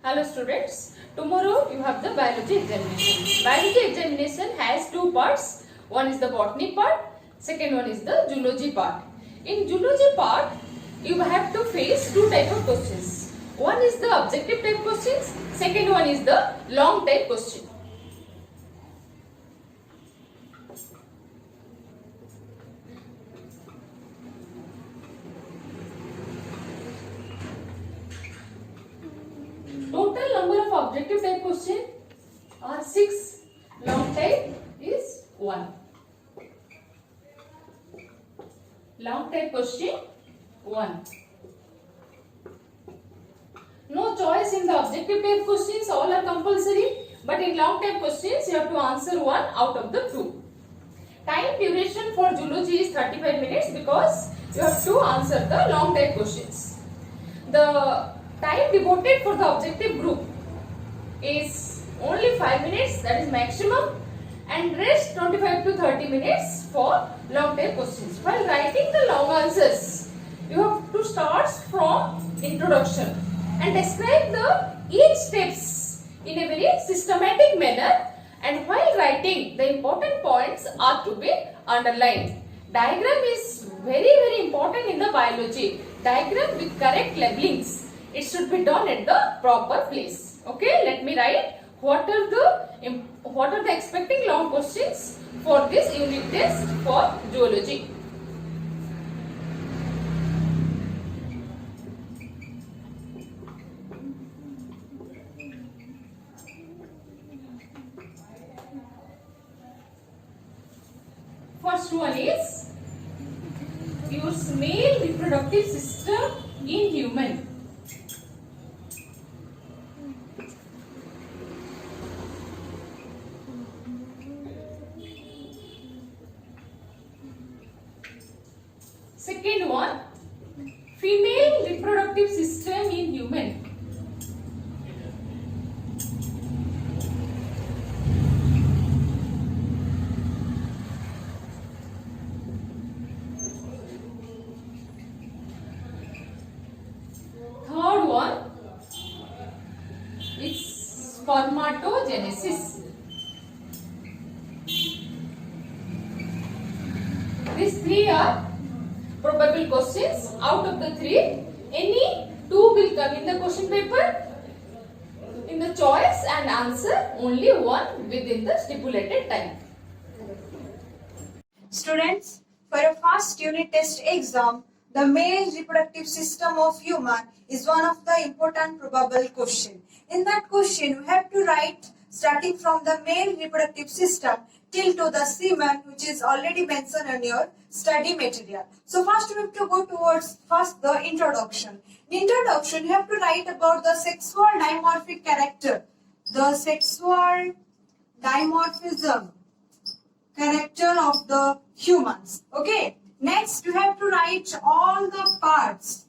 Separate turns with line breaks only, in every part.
Hello students, tomorrow you have the biology examination. Biology examination has two parts. One is the botany part, second one is the zoology part. In zoology part, you have to face two type of questions. One is the objective type questions, second one is the long type question. Total number of objective type question are 6. Long type is 1. Long type question 1. No choice in the objective type questions, all are compulsory. But in long type questions, you have to answer one out of the two. Time duration for zoology is 35 minutes because you have to answer the long type questions. The time devoted for the objective group is only 5 minutes, that is maximum, and rest 25 to 30 minutes for long type questions. While writing the long answers, you have to start from introduction and describe the each steps in a very systematic manner, and while writing the important points are to be underlined. Diagram is very important in the biology. Diagram with correct labelings. It should be done at the proper place. Okay, let me write what are the expecting long questions for this unit test for zoology. First one is your male reproductive system in human. Second one, female reproductive system in human. Third one is spermatogenesis. These three are probable questions. Out of the three, any two will come in the question paper in the choice and answer only one within the stipulated time.
Students, for a first unit test exam, the male reproductive system of human is one of the important probable question. In that question, we have to write starting from the male reproductive system till to the semen, which is already mentioned on your study material. So first we have to go towards the introduction. In introduction, you have to write about the sexual dimorphic character, the sexual dimorphism character of the humans. Okay. Next, you have to write all the parts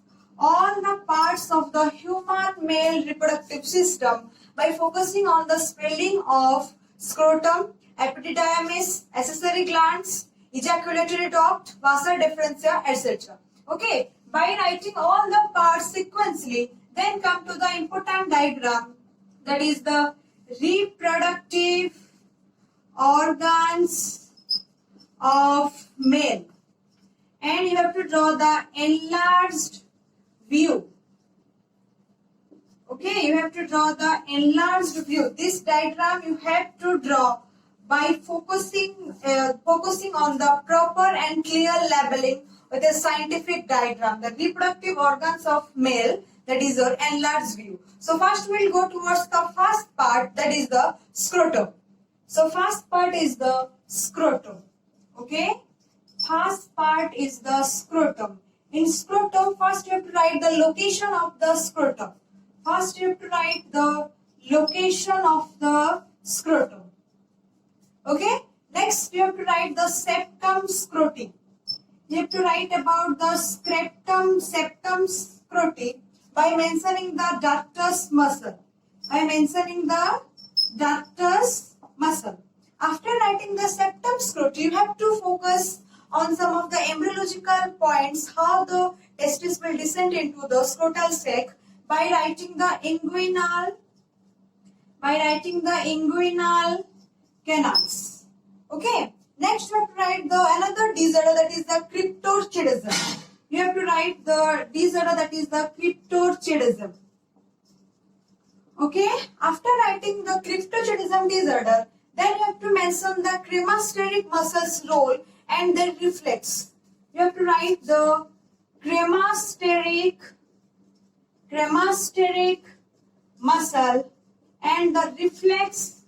of the human male reproductive system by focusing on the spelling of scrotum, epididymis, accessory glands, ejaculatory duct, vasa deferentia, etc. Okay. By writing all the parts sequentially, then come to the important diagram, that is the reproductive organs of male, and you have to draw the enlarged view. Okay, you have to draw the enlarged view. This diagram you have to draw by focusing on the proper and clear labeling with a scientific diagram. The reproductive organs of male, that is your enlarged view. So first we will go towards the first part, that is the scrotum. So first part is the scrotum. Okay, first part is the scrotum. In scrotum, first you have to write the location of the scrotum. First you have to write the location of the scrotum. Okay, next you have to write the septum scroti. You have to write about the septum scroti by mentioning the ductus muscle. After writing the septum scroti, you have to focus on some of the embryological points, how the testis will descend into the scrotal sac. by writing the inguinal canals. Okay. Next, you have to write the another disorder, that is the cryptorchidism. You have to write the disorder, that is the cryptorchidism. Okay. After writing the cryptorchidism disorder, then you have to mention the cremasteric muscles role and their reflex. You have to write the cremasteric muscle and the reflex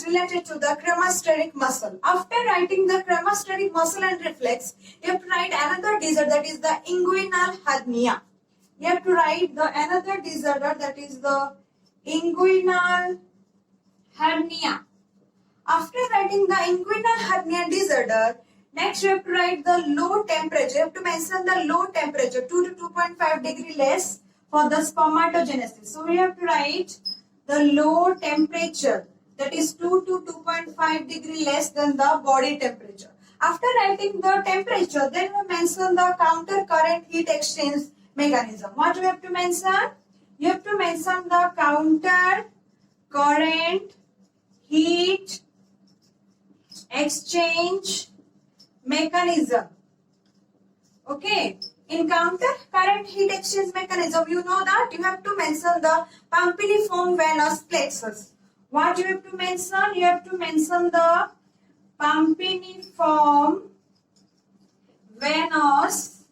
related to the cremasteric muscle. After writing the cremasteric muscle and reflex, you have to write another disorder, that is the inguinal hernia. You have to write the another disorder, that is the inguinal hernia. After writing the inguinal hernia disorder, next you have to write the low temperature. You have to mention the low temperature, 2 to 2.5 degree less for the spermatogenesis. So we have to write the low temperature, that is 2 to 2.5 degree less than the body temperature. After writing the temperature, then we mention the counter current heat exchange mechanism. What we have to mention? You have to mention the counter current heat exchange mechanism. Okay. In counter current heat exchange mechanism, you know that you have to mention the pumpiniform venous plexus. What you have to mention? You have to mention the pumpiniform venous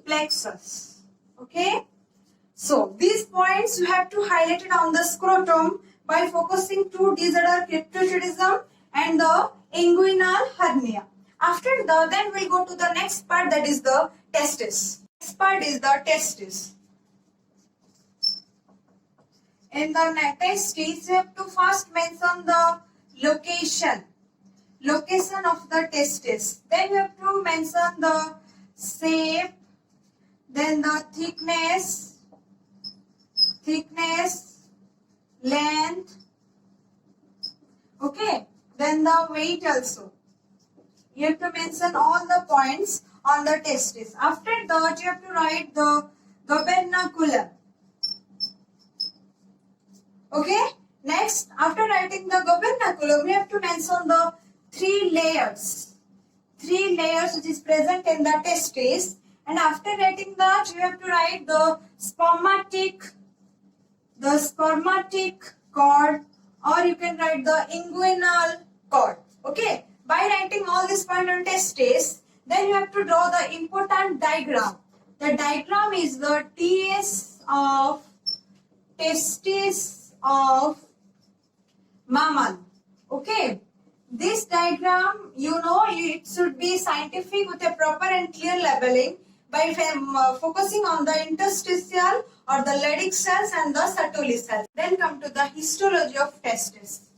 plexus. Okay. So these points you have to highlight it on the scrotum by focusing to disorder cryptorchidism and the inguinal hernia. After the, then we'll go to the next part, that is the testis. Next part is the testis. In the testis, you have to first mention the location of the testis. Then you have to mention the shape, then the thickness, length, okay, then the weight also. You have to mention all the points on the testis. After that, you have to write the gubernaculum. Okay. Next, after writing the gubernaculum, we have to mention the three layers which is present in the testis. And after writing that, you have to write the spermatic cord, or you can write the inguinal cord. Okay. By writing all these points on testis, then you have to draw the important diagram. The diagram is the TS of testis of mammal. Okay. This diagram, you know, it should be scientific with a proper and clear labeling by focusing on the interstitial or the Leydig cells and the Sertoli cells. Then come to the histology of testis.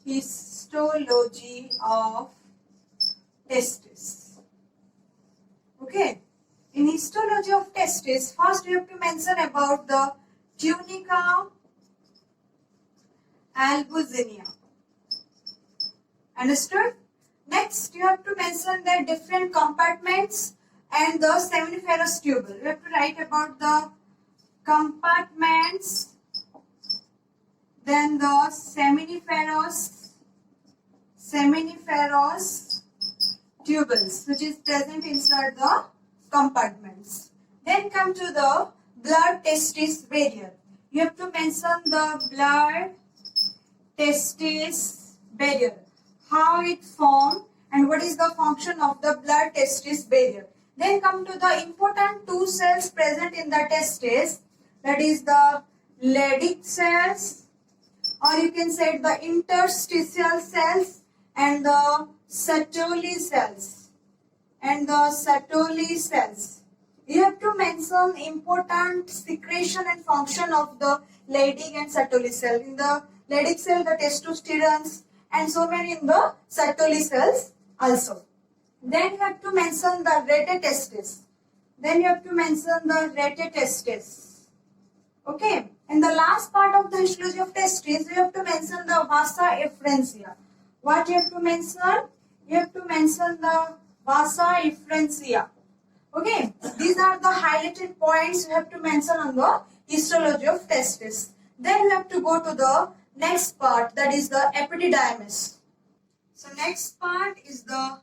Histology of testis. Okay. In histology of testis, first you have to mention about the tunica albuginea. Understood? Next, you have to mention the different compartments and the seminiferous tubule. You have to write about the compartments, then the seminiferous tubules, which is present inside the compartments. Then come to the blood-testis barrier. You have to mention the blood-testis barrier, how it formed and what is the function of the blood-testis barrier. Then come to the important two cells present in the testis, that is the Leydig cells, or you can say the interstitial cells and the Sertoli cells. You have to mention important secretion and function of the Leydig and Sertoli cell. In the Leydig cell, the testosterone and so many in the Sertoli cells also. Then you have to mention the retetestis. Okay. In the last part of the histology of testis, you have to mention the vasa efferentia. What you have to mention? You have to mention the vasa efferentia. Okay, these are the highlighted points you have to mention on the histology of testis. Then we have to go to the next part, that is the epididymis. So next part is the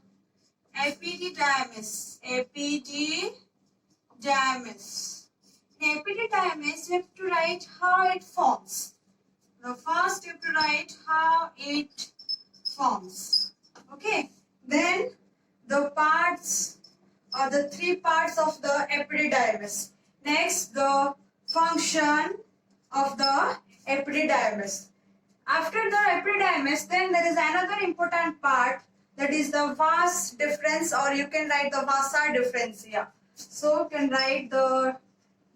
epididymis. Epididymis. In epididymis, you have to write how it forms. Now first you have to write how it forms. Okay. Then the parts or the three parts of the epididymis. Next, the function of the epididymis. After the epididymis, then there is another important part, that is the vas deferens, or you can write the vasa differentia. So you can write the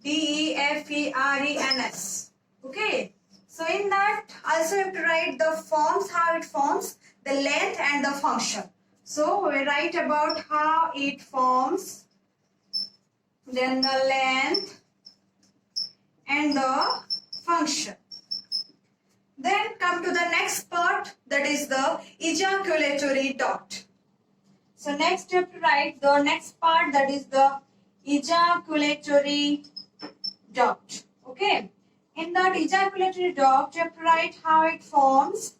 DEFERENS. Okay. So in that also you have to write the forms, how it forms, the length and the function. So we write about how it forms, then the length and the function. Then come to the next part, that is the ejaculatory duct. So next you have to write the next part, that is the ejaculatory duct. Okay. In that ejaculatory duct, you have to write how it forms,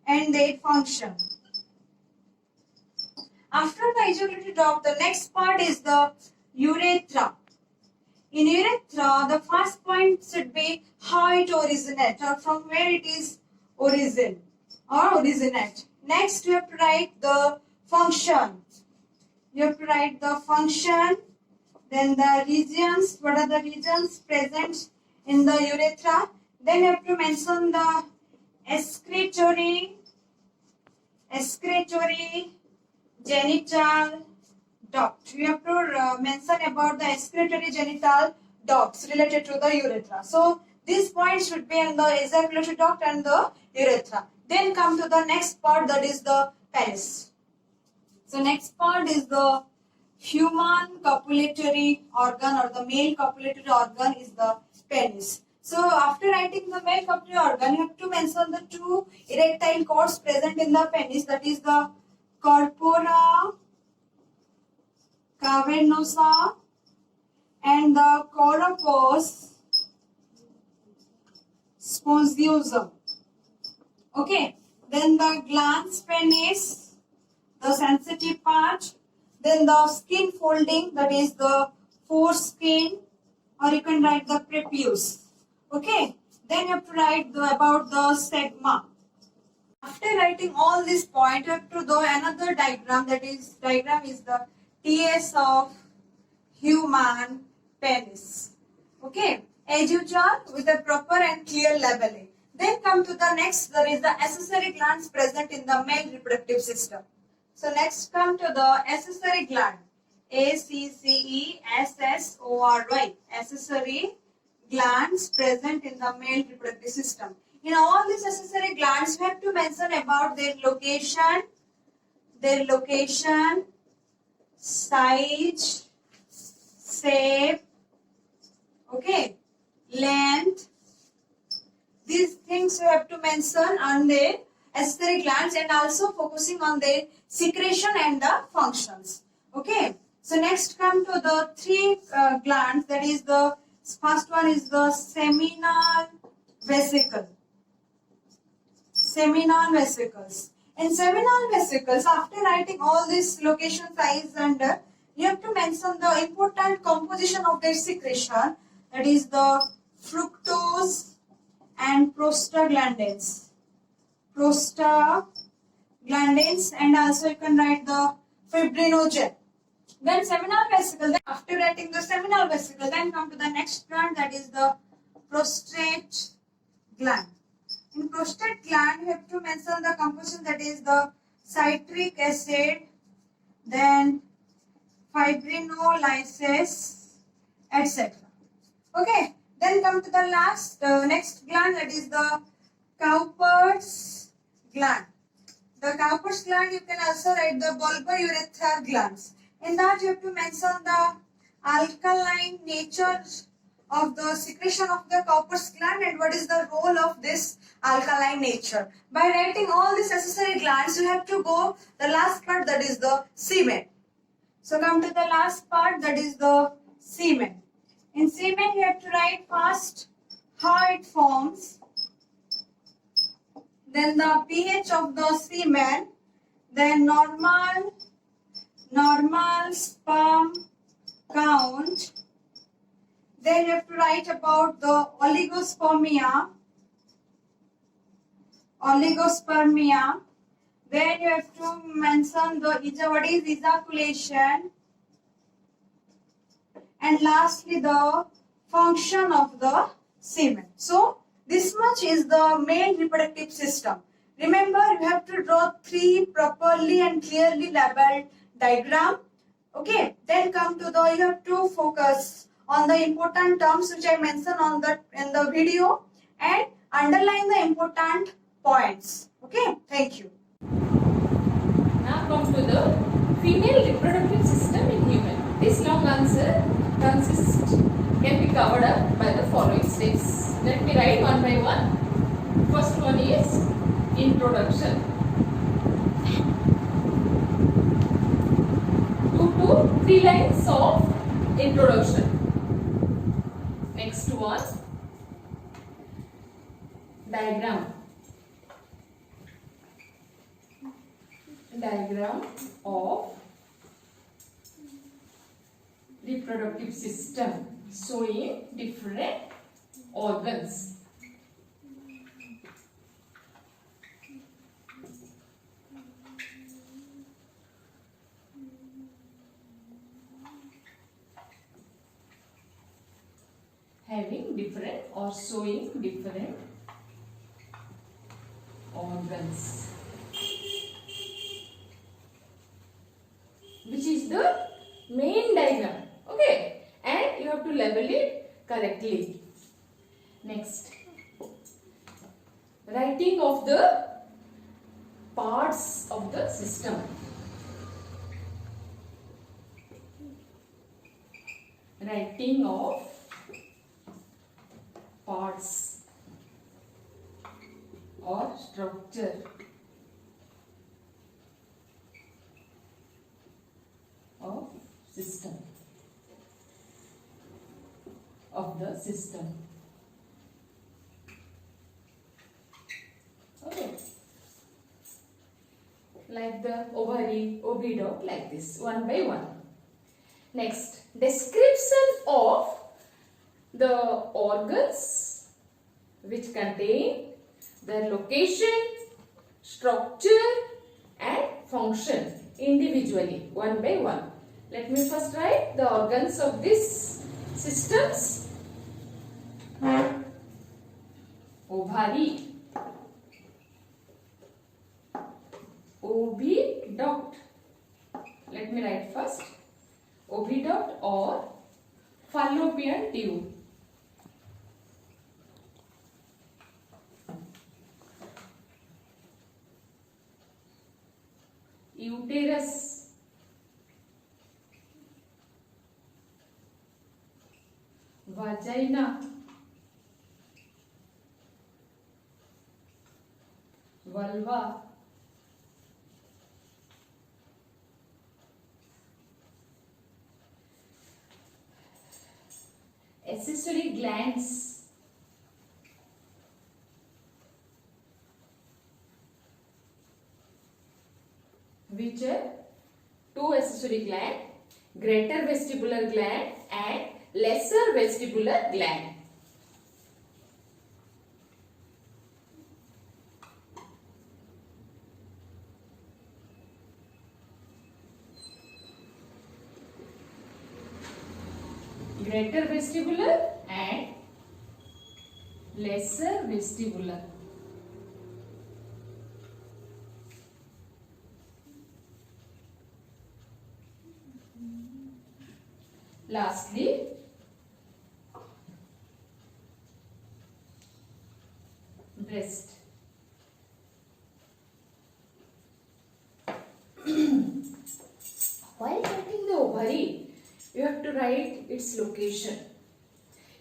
and their function. After the ejaculatory duct, the next part is the urethra. In urethra, the first point should be how it originates, or from where it is origin or originate. Next, you have to write the function. You have to write the function, then the regions, what are the regions present in the urethra. Then you have to mention the excretory genital duct. You have to mention about the excretory genital ducts related to the urethra. So these points should be in the ejaculatory duct and the urethra. Then come to the next part, that is the penis. So next part is the human copulatory organ, or the male copulatory organ is the penis. So after writing the male copulatory organ, you have to mention the two erectile cords present in the penis, that is the corpora cavernosa and the corpus spongiosum. Okay, then the glans penis, the sensitive part, then the skin folding, that is the foreskin, or you can write the prepuce. Okay, then you have to write about the stigma. After writing all these points, you have to do another diagram, that is the TS of human penis. Okay, as usual with a proper and clear labeling. Then come to the next, there is the accessory glands present in the male reproductive system. So next come to the accessory gland. ACCESSORY. Accessory glands present in the male reproductive system. In all these accessory glands, we have to mention about their location, size, shape, okay, length. These things you have to mention on the accessory glands, and also focusing on their secretion and the functions. Okay. So next come to the three glands. That is the first one is the seminal vesicle. Seminal vesicles. In seminal vesicles, after writing all this location, size, and you have to mention the important composition of their secretion. That is the fructose and prostaglandins. Prostaglandins, and also you can write the fibrinogen. Then seminal vesicle. Then after writing the seminal vesicle, then come to the next gland, that is the prostate gland. In prostate gland, you have to mention the composition, that is the citric acid, then fibrinolysis, etc. Okay. Then come to the last, next gland, that is the Cowper's gland. The Cowper's gland, you can also write the bulbourethral glands. In that, you have to mention the alkaline nature of the secretion of the Cowper's gland and what is the role of this alkaline nature. By writing all these accessory glands, you have to go the last part, that is the semen. So come to the last part, that is the semen. In semen, you have to write first how it forms, then the pH of the semen, then normal sperm count. Then you have to write about the oligospermia. Then you have to mention what is ejaculation. And lastly, the function of the semen. So, this much is the male reproductive system. Remember, you have to draw 3 properly and clearly labeled diagram. Okay, then come to you have to focus on the important terms which I mentioned in the video and underline the important points. Okay, thank you.
Now come to the female reproductive system in human. This long answer can be covered up by the following steps. Let me write one by one. First one is introduction. 2 to 3 lines of introduction. Next one, diagram of reproductive system showing different organs. Having different or showing different organs, which is the main diagram. Okay, and you have to label it correctly. Next, writing of the parts of the system. Writing of parts or structure of system of the system. Okay, like the ovary, oviduct, like this, one by one. Next, description of the organs which contain their location, structure and function individually, one by one. Let me first write the organs of these systems. Ovary, oviduct. Let me write first oviduct or fallopian tube. Uterus, vagina, vulva, accessory glands, which are 2 accessory gland, greater vestibular gland and lesser vestibular gland. Greater vestibular and lesser vestibular. Lastly, breast. While writing the ovary, you have to write its location.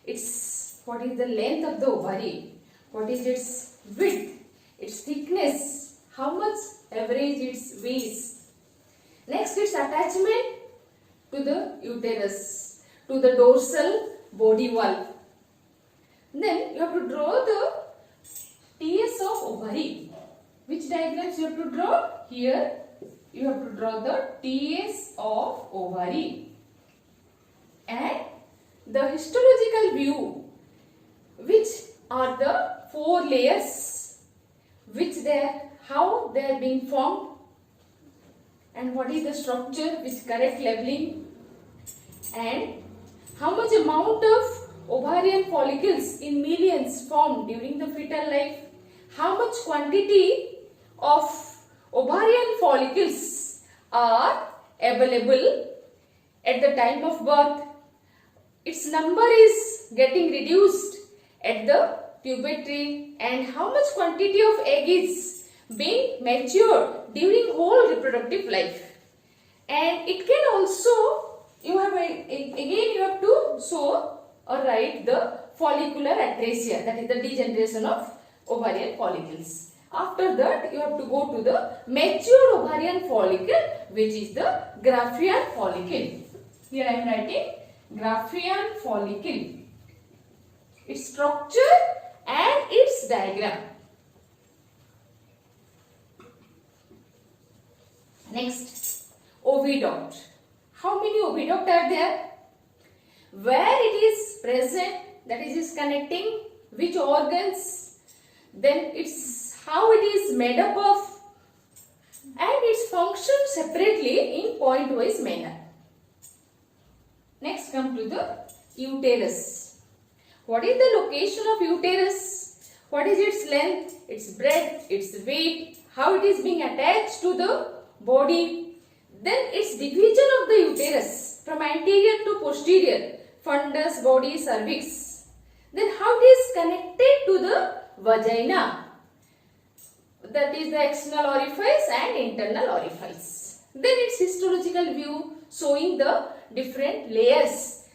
its what is the length of the ovary, what is its width, its thickness, how much average its weighs. Next, its attachment to the uterus, to the dorsal body wall. Then you have to draw the TS of ovary. Which diagrams you have to draw? Here you have to draw the TS of ovary. And the histological view, which are the 4 layers, how they are being formed, and what is the structure with correct leveling, and how much amount of ovarian follicles in millions formed during the fetal life, how much quantity of ovarian follicles are available at the time of birth, its number is getting reduced at the puberty, and how much quantity of egg is being matured during whole reproductive life. And it can also, you have to show or write the follicular atresia, that is the degeneration of ovarian follicles. After that, you have to go to the mature ovarian follicle, which is the Graafian follicle. Here I am writing Graafian follicle, its structure and its diagram. Next, oviduct. How many oviduct are there? Where it is present, that is connecting which organs, then it's how it is made up of, and its function separately in point-wise manner. Next, come to the uterus. What is the location of uterus? What is its length, its breadth, its weight, how it is being attached to the body. Then its division of the uterus from anterior to posterior, fundus, body, cervix. Then how it is connected to the vagina, that is the external orifice and internal orifice. Then its histological view showing the different layers.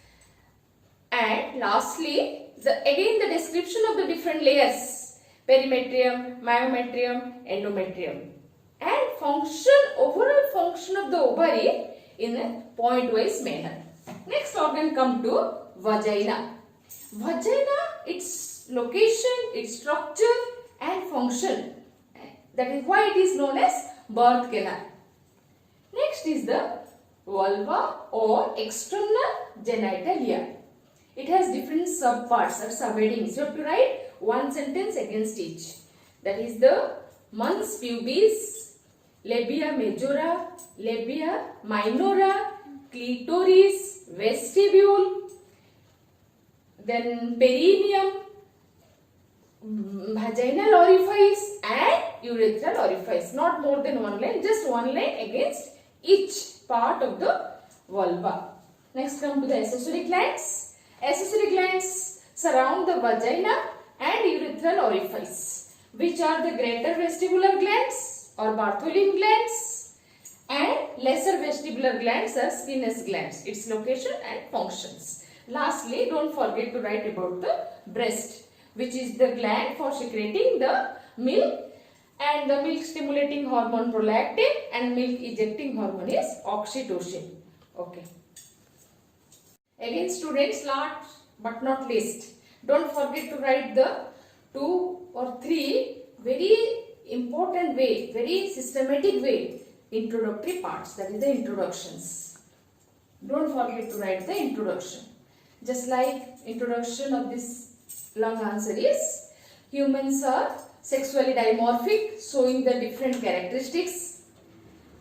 And lastly, again the description of the different layers, perimetrium, myometrium, endometrium, and overall function of the ovary in a point-wise manner. Next organ come to vagina. Vagina, its location, its structure and function. That is why it is known as birth canal. Next is the vulva or external genitalia. It has different subparts or subheadings. You have to write one sentence against each. That is the mons pubis, labia majora, labia minora, clitoris, vestibule, then perineum, vaginal orifice and urethral orifice. Not more than one line, just one line against each part of the vulva. Next, come to the accessory glands. Accessory glands surround the vagina and urethral orifice, which are the greater vestibular glands or Bartholin glands, and lesser vestibular glands are Skene's glands, its location and functions. Lastly, don't forget to write about the breast, which is the gland for secreting the milk, and the milk stimulating hormone prolactin and milk ejecting hormone is oxytocin. Okay. Again students, last but not least, don't forget to write the 2 or 3 very important way, very systematic way, introductory parts, that is the introductions. Don't forget to write the introduction. Just like introduction of this long answer is, humans are sexually dimorphic, showing the different characteristics.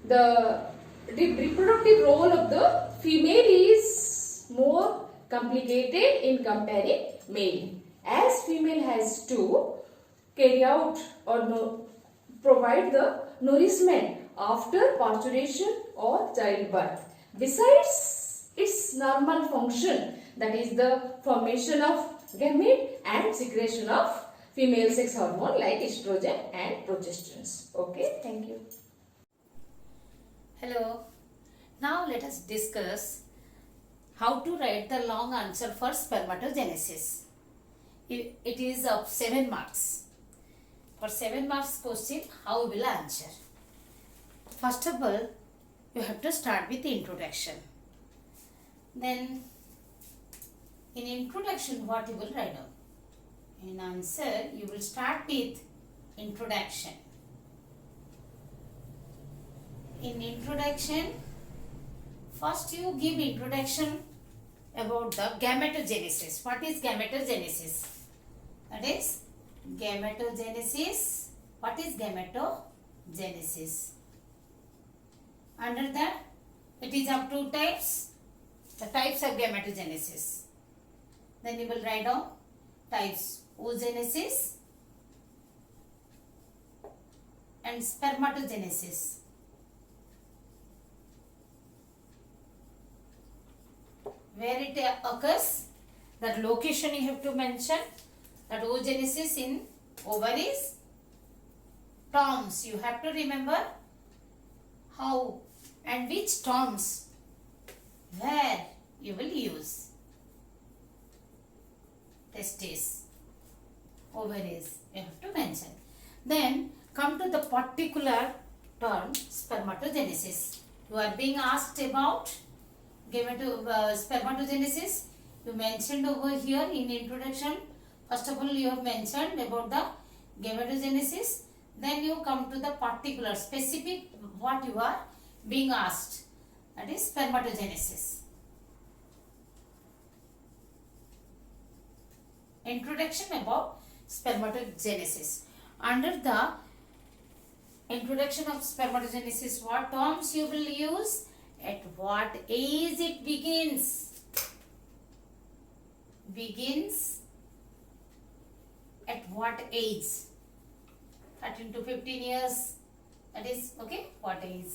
The reproductive role of the female is more complicated in comparing male, as female has to carry out or provide the nourishment after parturition or childbirth, besides its normal function, that is the formation of gamete and secretion of female sex hormone like estrogen and progesterone. Okay, thank you.
Hello. Now let us discuss how to write the long answer for spermatogenesis. It is of 7 marks. For 7 marks question, how we will answer? First of all, you have to start with the introduction. Then, in introduction, what you will write down? In answer, you will start with introduction. In introduction, first you give introduction about the gametogenesis. What is gametogenesis? That is gametogenesis. What is gametogenesis? Under that, it is of 2 types. The types of gametogenesis. Then you will write down types: oogenesis and spermatogenesis. Where it occurs, that location you have to mention. That oogenesis in ovaries. Terms you have to remember how and which terms where you will use. Testes, ovaries you have to mention. Then come to the particular term spermatogenesis. You are being asked about spermatogenesis. You mentioned over here in introduction. First of all, you have mentioned about the gametogenesis. Then you come to the particular specific what you are being asked. That is spermatogenesis. Introduction about spermatogenesis. Under the introduction of spermatogenesis, what terms you will use? At what age it begins? Begins at what age? 13 to 15 years. That is okay. What age?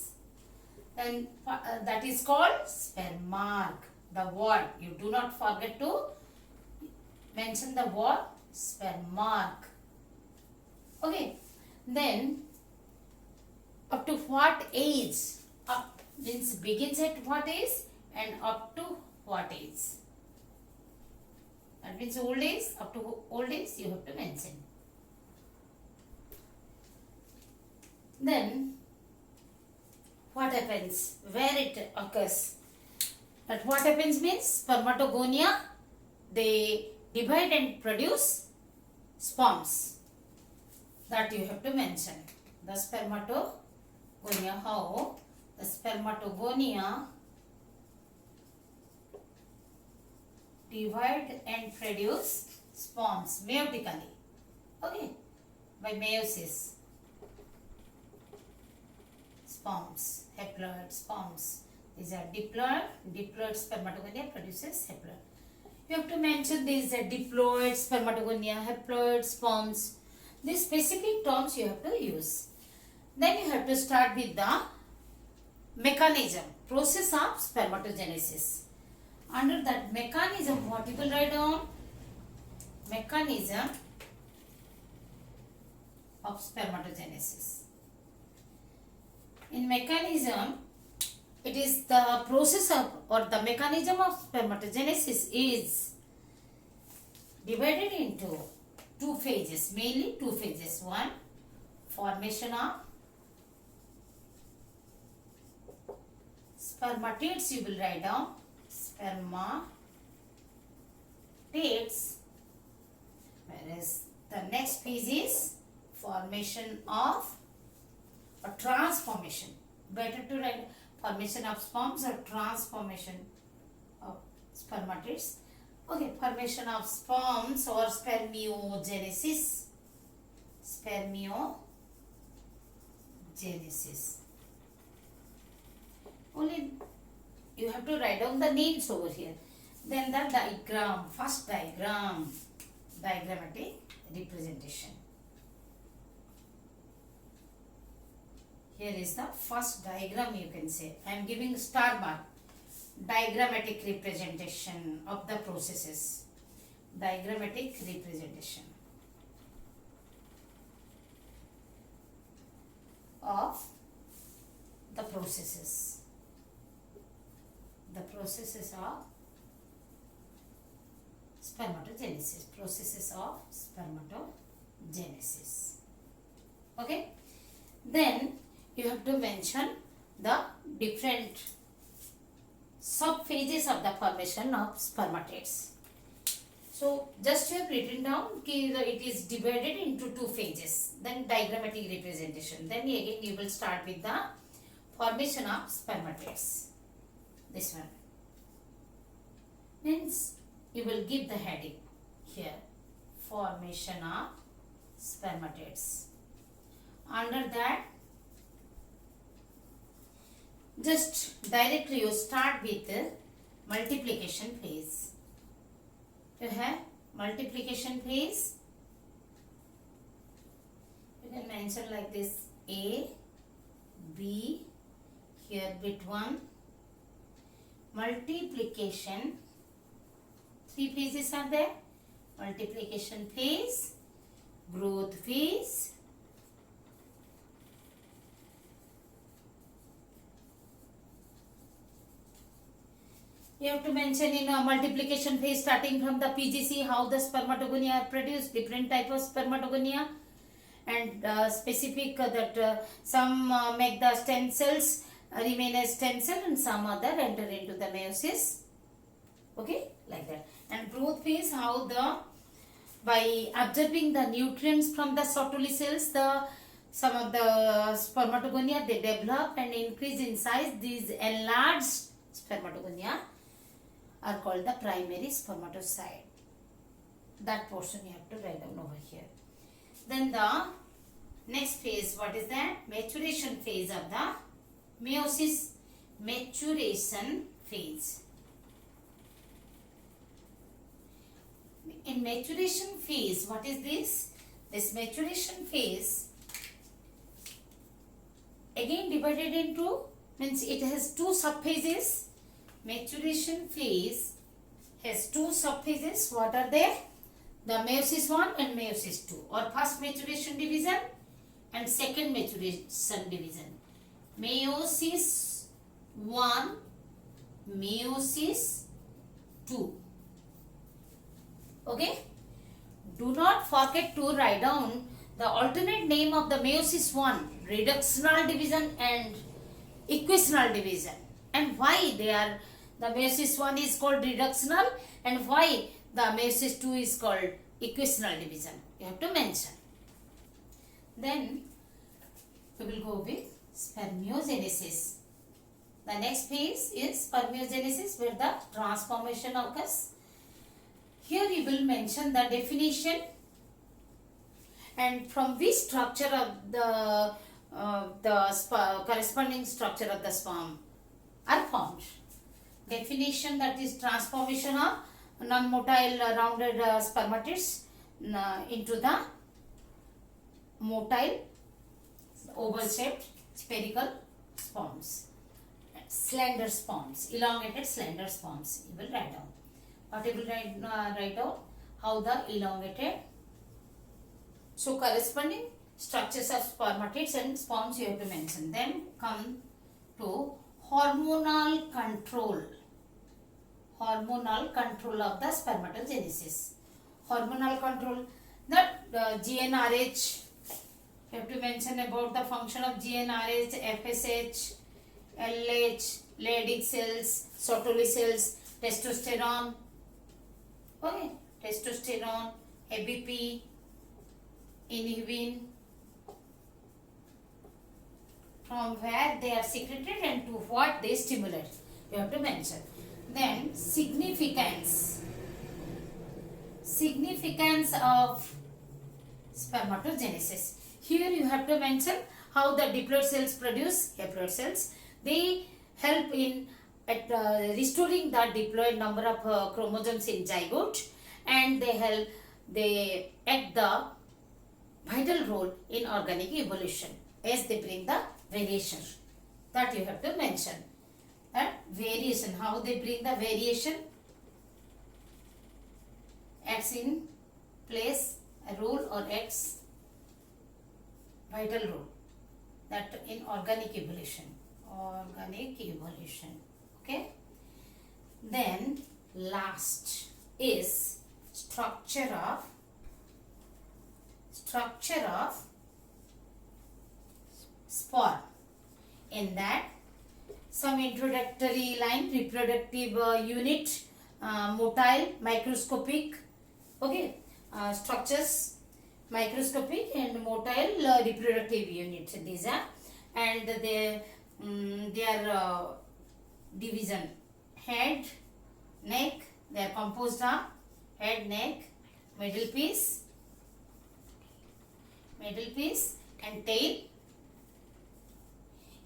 Then that is called sperm mark. The word. You do not forget to mention the word sperm mark. Okay. Then up to what age? Up means begins at what age and up to what age? That means old age. Up to old age you have to mention. Then what happens? Where it occurs? That what happens means spermatogonia, they divide and produce sperms. That you have to mention. The spermatogonia, how the spermatogonia divide and produce sperms meiotically. Okay, by meiosis. Sperms, haploid sperms. These are diploid spermatogonia produces haploid. You have to mention these diploid spermatogonia, haploid sperms. These specific terms you have to use. Then you have to start with the mechanism, process of spermatogenesis. Under that mechanism, what you will write down? Mechanism of spermatogenesis. In mechanism, it is the process of or the mechanism of spermatogenesis is divided into 2 phases, mainly 2 phases. One, formation of spermatids, you will write down spermatids, whereas the next phase is formation of or transformation. Better to write formation of sperms or transformation of spermatids. Okay, formation of sperms or spermiogenesis. Spermiogenesis. Only you have to write down the names over here. Then the diagram, first diagram, diagrammatic representation. Here is the first diagram, you can say. I am giving star mark. Diagrammatic representation of the processes. Diagrammatic representation of the processes. The processes of spermatogenesis, processes of spermatogenesis. Okay, then you have to mention the different subphases of the formation of spermatids. So just you have written down it is divided into two phases, then diagrammatic representation, then again you will start with the formation of spermatids. This one means you will give the heading here, formation of spermatids. Under that, just directly you start with the multiplication phase. You have multiplication phase, you can mention like this: A, B, here bit 1, multiplication, 3 phases are there: multiplication phase, growth phase, you have to mention in a multiplication phase starting from the PGC how the spermatogonia are produced, different type of spermatogonia, and specific that some make the stem cells remain as stem cell and some other enter into the meiosis. Okay, like that. And growth phase, how the by absorbing the nutrients from the Sertoli cells, some of the spermatogonia they develop and increase in size. These enlarged spermatogonia are called the primary spermatocyte. That portion you have to write down over here. Then the next phase, what is that? Maturation phase of the meiosis. Maturation phase. In maturation phase, what is this? This maturation phase again divided into, means it has two subphases. Maturation phase has two subphases. What are they? The meiosis 1 and meiosis 2, or first maturation division and second maturation division. Meiosis 1, meiosis 2. Okay? Do not forget to write down the alternate name of the meiosis 1, reductional division and equational division, and why they are, the meiosis 1 is called reductional and why the meiosis 2 is called equational division. You have to mention. Then we will go with spermiogenesis. The next phase is spermiogenesis, where the transformation occurs. Here you will mention the definition and from which structure of the corresponding structure of the sperm are formed. Definition, that is transformation of non-motile rounded spermatids into the motile oval shaped spherical sperms, slender sperms, elongated slender sperms. You will write down. What you will write down? How the elongated. So corresponding structures of spermatids and sperms you have to mention. Then come to hormonal control. Hormonal control of the spermatogenesis. Hormonal control, that GnRH, you have to mention about the function of GnRH, FSH, LH, Leydig cells, Sertoli cells, testosterone, okay, testosterone, ABP, inhibin, from where they are secreted and to what they stimulate. You have to mention. Then significance. Significance of spermatogenesis. Here you have to mention how the diploid cells produce haploid cells. They help in restoring the diploid number of chromosomes in zygote, and they act the vital role in organic evolution as they bring the variation. That you have to mention. That variation, how they bring the variation, acts in place a role or acts vital role, that in organic evolution. Organic evolution. Okay. Then last is structure of sperm. In that, some introductory line: reproductive unit, motile, microscopic, okay, structures, microscopic and motile reproductive units. These are, and their division: head, neck. They are composed of head, neck, middle piece, and tail.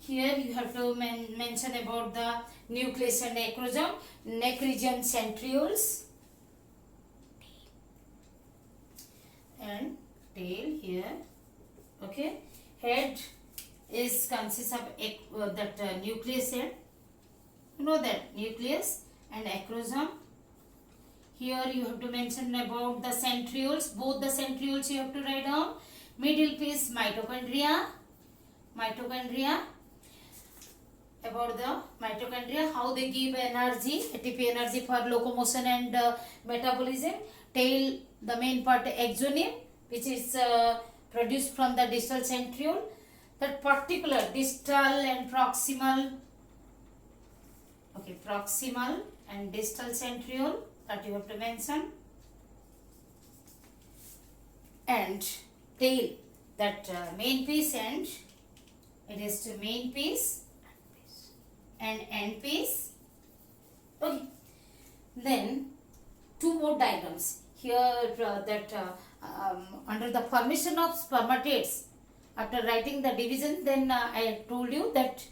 Here you have to mention about the nucleus and acrosome, neck region, centrioles, and tail here. Okay, head is consists of nucleus head. You know that nucleus and acrosome. Here you have to mention about the centrioles. Both the centrioles you have to write down. Middle piece, mitochondria. About the mitochondria, how they give energy, ATP energy for locomotion and metabolism. Tail, the main part, axoneme, which is produced from the distal centriole. That particular distal and proximal, okay, proximal and distal centriole, that you have to mention. And tail, that main piece, and it is to main piece and end piece. Okay, then two more diagrams here, under the formation of spermatids. After writing the division, then I told you that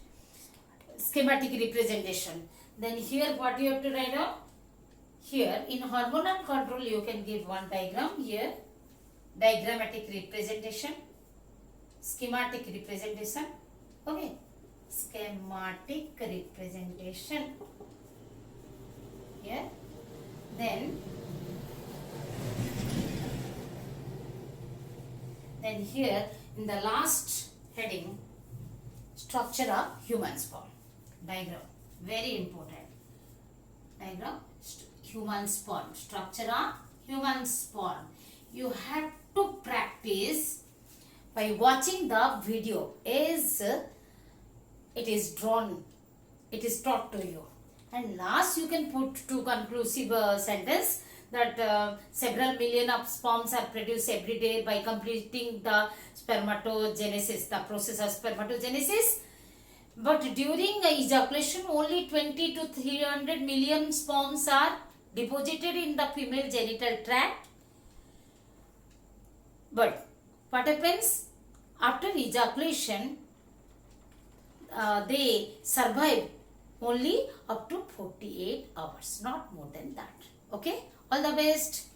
schematic representation. Then here what you have to write down? Here in hormonal control you can give one diagram. Here diagrammatic representation, schematic representation. Okay, schematic representation here. Then here in the last heading, structure of human sperm diagram, very important diagram. Human sperm, structure of human sperm. You have to practice by watching the video as it is drawn, it is taught to you. And last you can put two conclusive sentence that several million of sperms are produced every day by completing the spermatogenesis, the process of spermatogenesis. But during ejaculation, only 20 to 300 million sperms are deposited in the female genital tract. But what happens after ejaculation? They survive only up to 48 hours, not more than that. Okay, all the best.